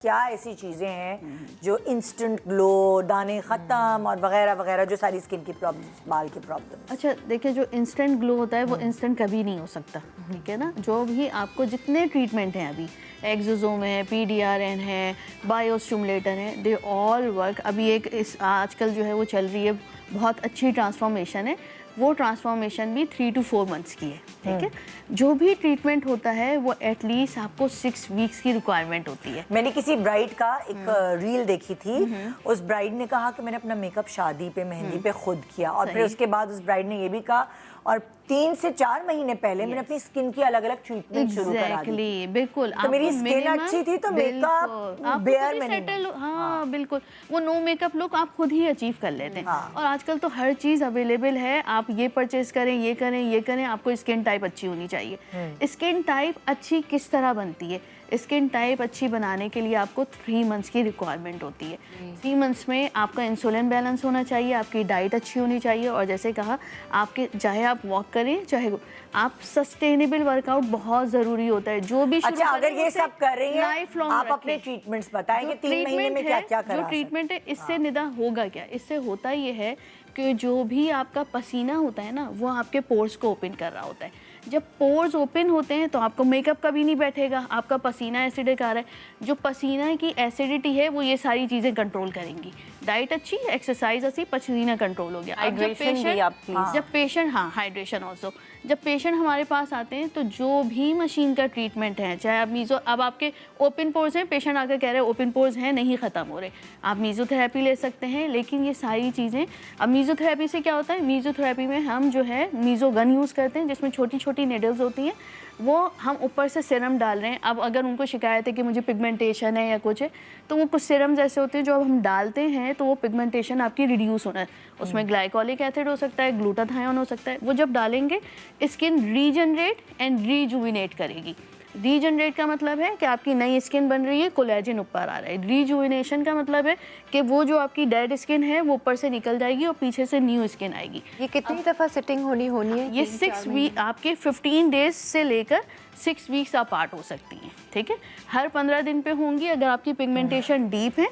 क्या ऐसी चीज़ें हैं जो इंस्टेंट ग्लो, दाने ख़त्म और वगैरह वगैरह, जो सारी स्किन की प्रॉब्लम्स, बाल की प्रॉब्लम्स? अच्छा देखिए, जो इंस्टेंट ग्लो होता है वो इंस्टेंट कभी नहीं हो सकता, ठीक है ना। जो भी आपको जितने ट्रीटमेंट हैं अभी, एक्सोसोम है, PDRN है, बायोस्टिमुलेटर है, दे ऑल वर्क। अभी एक इस आजकल जो है वो चल रही है बहुत अच्छी ट्रांसफॉर्मेशन है, वो ट्रांसफॉर्मेशन भी 3 to 4 मंथ्स की है, ठीक है। जो भी ट्रीटमेंट होता है वो एटलीस्ट आपको 6 वीक्स की रिक्वायरमेंट होती है। मैंने किसी ब्राइड का एक रील देखी थी, उस ब्राइड ने कहा कि मैंने अपना मेकअप शादी पे, मेहंदी पे खुद किया, और फिर उसके बाद उस ब्राइड ने ये भी कहा, और 3 से 4 महीने पहले मैंने अपनी स्किन की अलग अलग ट्रीटमेंट शुरू करा दी। बिल्कुल, तो मेरी स्किन अच्छी थी तो मेकअप बेयर में सेटल, हाँ बिल्कुल, वो नो मेकअप लुक आप खुद ही अचीव कर लेते हैं। और आजकल तो हर चीज़ अवेलेबल है, आप ये परचेज करें, ये करें, ये करें, आपको स्किन टाइप अच्छी होनी चाहिए। स्किन टाइप अच्छी किस तरह बनती है? स्किन टाइप अच्छी बनाने के लिए आपको 3 मंथ्स की रिक्वायरमेंट होती है। 3 मंथ्स में आपका इंसुलिन बैलेंस होना चाहिए, आपकी डाइट अच्छी होनी चाहिए, और जैसे कहा आपके, चाहे आप वॉक करें, चाहे आप सस्टेनेबल वर्कआउट बहुत ज़रूरी होता है। जो भी अच्छा, अगर ये सब कर रही हैं, लाइफ लॉन्ग आप अपने ट्रीटमेंट्स बताएंगे 3 महीने में क्या क्या करा? जो ट्रीटमेंट है इससे निदा होगा क्या? इससे होता ये है कि जो भी आपका पसीना होता है ना, वो आपके पोर्स को ओपन कर रहा होता है। जब पोर्स ओपन होते हैं तो आपको मेकअप कभी नहीं बैठेगा, आपका पसीना एसिडिक आ रहा है, जो पसीना की एसिडिटी है वो ये सारी चीज़ें कंट्रोल करेंगी। डाइट अच्छी, एक्सरसाइज अच्छी, पसीना कंट्रोल हो गया। जब पेशेंट हाँ, हाइड्रेशन ऑल्सो, जब पेशेंट हमारे पास आते हैं तो जो भी मशीन का ट्रीटमेंट है, चाहे आप मीज़ो, अब आपके ओपन पोर्स हैं, पेशेंट आकर कह रहे हैं ओपन पोर्स हैं, नहीं ख़त्म हो रहे, आप मीज़ोथेरेपी ले सकते हैं। लेकिन ये सारी चीज़ें, अब मीज़ोथेरेपी से क्या होता है, मीज़ोथेरेपी में हम जो है मीज़ो गन यूज़ करते हैं, जिसमें छोटी छोटी निडल्स होती हैं, वो हम ऊपर से सिरम डाल रहे हैं। अब अगर उनको शिकायत है कि मुझे पिगमेंटेशन है या कुछ है, तो वो कुछ सिरम्स ऐसे होते हैं जो अब हम डालते हैं तो वो पिगमेंटेशन आपकी रिड्यूस होना है। उसमें ग्लाइकोलिक एसिड हो सकता है, ग्लूटाथायोन हो सकता है, वो जब डालेंगे स्किन रीजनरेट एंड रीजुविनेट करेगी। रीजनरेट का मतलब है कि आपकी नई स्किन बन रही है, कोलेजन ऊपर आ रहा है। रीजुविनेशन का मतलब है कि वो जो आपकी डेड स्किन है वो ऊपर से निकल जाएगी और पीछे से न्यू स्किन आएगी। ये कितनी दफ़ा सिटिंग होनी है? ये 6 वीक, आपके 15 डेज से लेकर 6 वीक्स अपार्ट हो सकती हैं, ठीक है। हर 15 दिन पे होंगी। अगर आपकी पिगमेंटेशन डीप है,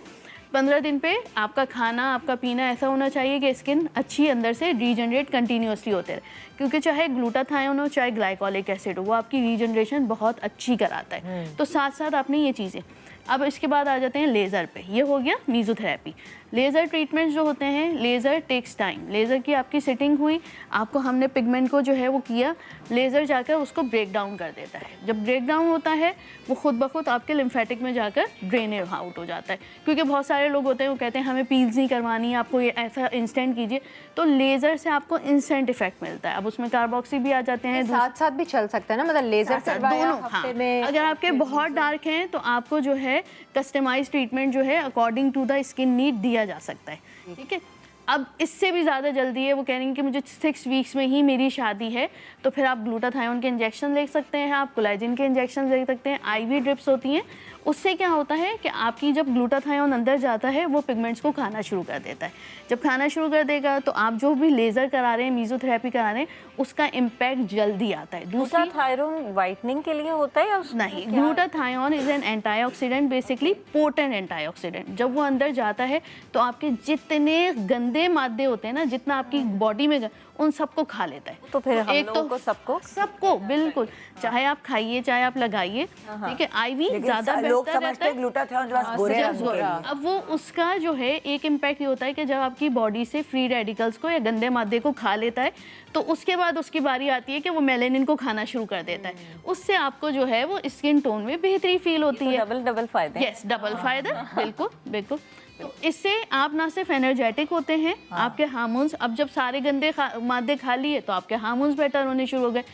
15 दिन पे आपका खाना, आपका पीना ऐसा होना चाहिए कि स्किन अच्छी अंदर से रीजनरेट कंटिन्यूसली होते रहे, क्योंकि चाहे ग्लूटाथायोन हो, चाहे ग्लाइकोलिक एसिड हो, वो आपकी रीजनरेशन बहुत अच्छी कराता है। तो साथ साथ आपने ये चीज़ें, अब इसके बाद आ जाते हैं लेज़र पे। ये हो गया मीज़ोथेरेपी। लेज़र ट्रीटमेंट्स जो होते हैं, लेज़र टेक्स टाइम। लेज़र की आपकी सेटिंग हुई, आपको हमने पिगमेंट को जो है वो किया, लेज़र जाकर उसको ब्रेक डाउन कर देता है। जब ब्रेक डाउन होता है वो खुद ब खुद आपके लिम्फेटिक में जाकर ड्रेन आउट हो जाता है। क्योंकि बहुत सारे लोग होते हैं वो कहते हैं हमें पील्स नहीं करवानी, आपको ये ऐसा इंस्टेंट कीजिए, तो लेज़र से आपको इंस्टेंट इफेक्ट मिलता है। अब उसमें कार्बोक्सी भी आ जाते हैं, साथ साथ भी चल सकता है ना, मतलब लेज़र दोनों। हाँ, अगर आपके बहुत डार्क हैं तो आपको जो है कस्टमाइज ट्रीटमेंट जो है according to the skin need दिया जा सकता है, ठीक है। अब इससे भी ज़्यादा जल्दी है, वो कह रही हैं कि मुझे 6 वीक्स में ही मेरी शादी है, तो फिर आप ग्लूटाथायोन के इंजेक्शन ले सकते हैं, आप कोलेजन के इंजेक्शन ले सकते हैं, IV ड्रिप्स होती हैं। उससे क्या होता है कि आपकी जब ग्लूटाथायोन अंदर जाता है वो पिगमेंट्स को खाना शुरू कर देता है। जब खाना शुरू कर देगा तो आप जो भी लेज़र करा रहे हैं, मीज़ोथेरेपी करा रहे हैं, उसका इम्पैक्ट जल्दी आता है। ग्लूटाथायोन वाइटनिंग के लिए होता है या नहीं? Glutathione is an antioxidant, basically potent antioxidant. जब वो अंदर जाता है तो आपके जितने गंदे मादे होते हैं ना, जितना आपकी बॉडी में, उन सबको खा लेता है। तो फिर हम लोगों को सबको बिल्कुल, चाहे आप खाइए चाहे आप लगाइए, ठीक है। IV ज़्यादा बेहतर रहता है। ग्लूटाथायोन अब वो उसका जो है एक इम्पैक्ट ये होता है कि जब आपकी बॉडी से फ्री रेडिकल्स को या गंदे मादे को खा लेता है, तो उसके बाद उसकी बारी आती है कि वो मेलेनिन को खाना शुरू कर देता है। उससे आपको जो है वो स्किन टोन में बेहतरी फील होती है। डबल फायदा। यस, डबल फायदा, बिल्कुल बिल्कुल। तो इससे आप ना सिर्फ एनर्जेटिक होते हैं, आपके हार्मोन्स, अब जब सारे गंदे मादे खा लिए तो आपके हार्मोन्स बेटर होने शुरू हो गए।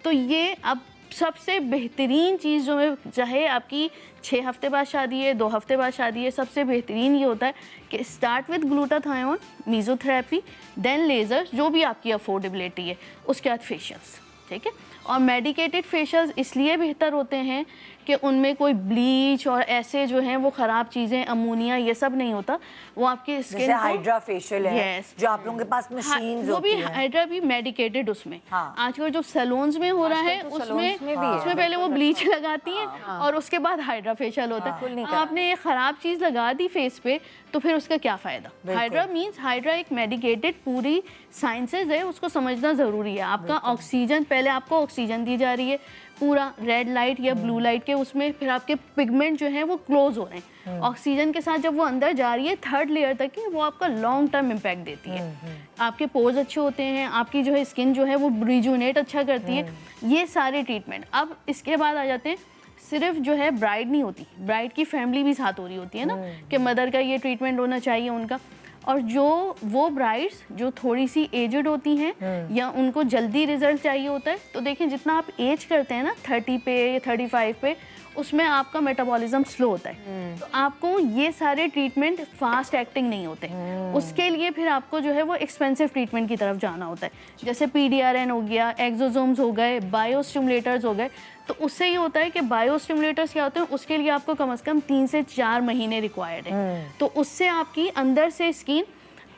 तो ये अब सबसे बेहतरीन चीज़ जो है, चाहे आपकी 6 हफ्ते बाद शादी है, 2 हफ्ते बाद शादी है, सबसे बेहतरीन ये होता है कि start with glutathione, mesotherapy, then laser, जो भी आपकी अफोर्डेबिलिटी है, उसके बाद फेशियल्स, ठीक है। और मेडिकेटेड फेशियल्स इसलिए बेहतर होते हैं कि उनमें कोई ब्लीच और ऐसे जो हैं वो ख़राब चीज़ें, अमोनिया, ये सब नहीं होता। वो आपकी स्किन जैसे हाइड्रा फेशियल है, Yes. जो आप लोगों के पास मशीन्स वो भी होती हैं। हाइड्रा भी मेडिकेटेड उसमें। हाँ। आजकल जो सैलून्स में हो रहा है तो उसमें सैलून्स में भी है। उसमें पहले वो ब्लीच लगाती हैं और उसके बाद हाइड्रा फेशियल होता है। आपने ये ख़राब चीज़ लगा दी फेस पे तो फिर उसका क्या फ़ायदा। हाइड्रा मीन्स हाइड्रा एक मेडिकेटेड पूरी साइंसेज है, उसको समझना ज़रूरी है। आपका ऑक्सीजन, पहले आपको ऑक्सीजन दी जा रही है पूरा रेड लाइट या ब्लू लाइट के उसमें, फिर आपके पिगमेंट जो हैं वो क्लोज हो रहे हैं ऑक्सीजन के साथ। जब वो अंदर जा रही है थर्ड लेयर तक की, वो आपका लॉन्ग टर्म इम्पैक्ट देती है। आपके पोर्स अच्छे होते हैं, आपकी जो है स्किन जो है वो रिजुनेट अच्छा करती है। ये सारे ट्रीटमेंट। अब इसके बाद आ जाते हैं, सिर्फ जो है ब्राइड नहीं होती, ब्राइड की फैमिली भी साथ हो रही होती है ना, कि मदर का ये ट्रीटमेंट होना चाहिए उनका। और जो वो ब्राइड्स जो थोड़ी सी एजड होती हैं या उनको जल्दी रिजल्ट चाहिए होता है, तो देखें जितना आप एज करते हैं ना 30 पे या 35 पे, उसमें आपका मेटाबॉलिज्म स्लो होता है। तो आपको ये सारे ट्रीटमेंट फास्ट एक्टिंग नहीं होते। उसके लिए फिर आपको जो है वो एक्सपेंसिव ट्रीटमेंट की तरफ जाना होता है, जैसे PDRN हो गया, एक्सोसोम्स हो गए, बायोस्टिमुलेटर्स हो गए। तो उससे ये होता है कि बायोस्टिमुलेटर्स क्या होते हैं, उसके लिए आपको कम से कम 3 से 4 महीने रिक्वायर्ड है। तो उससे आपकी अंदर से स्किन,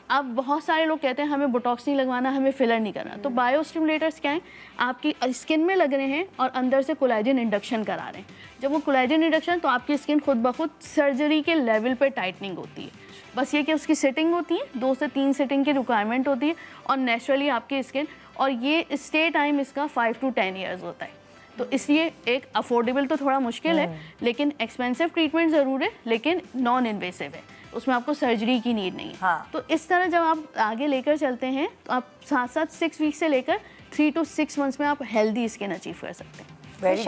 अब बहुत सारे लोग कहते हैं हमें बोटॉक्स नहीं लगवाना, हमें फिलर नहीं करना। तो बायोस्टिमुलेटर्स क्या हैं, आपकी स्किन में लग रहे हैं और अंदर से कोलेजन इंडक्शन करा रहे हैं। जब वो कोलेजन इंडक्शन, तो आपकी स्किन खुद ब खुद सर्जरी के लेवल पे टाइटनिंग होती है। बस ये कि उसकी सेटिंग होती है, 2 से 3 सेटिंग की रिक्वायरमेंट होती है और नेचुरली आपकी स्किन, और ये स्टे टाइम इसका 5 to 10 ईयर्स होता है। तो इसलिए एक अफोर्डेबल तो थोड़ा मुश्किल है, लेकिन एक्सपेंसिव ट्रीटमेंट ज़रूर है, लेकिन नॉन इन्वेसिव है, उसमें आपको सर्जरी की नीड नहीं है। हाँ। तो इस तरह जब आप आगे लेकर चलते हैं तो आप साथ साथ 6 वीक से लेकर 3 to 6 मंथ्स में आप हेल्दी स्किन अचीव कर सकते हैं। वेरी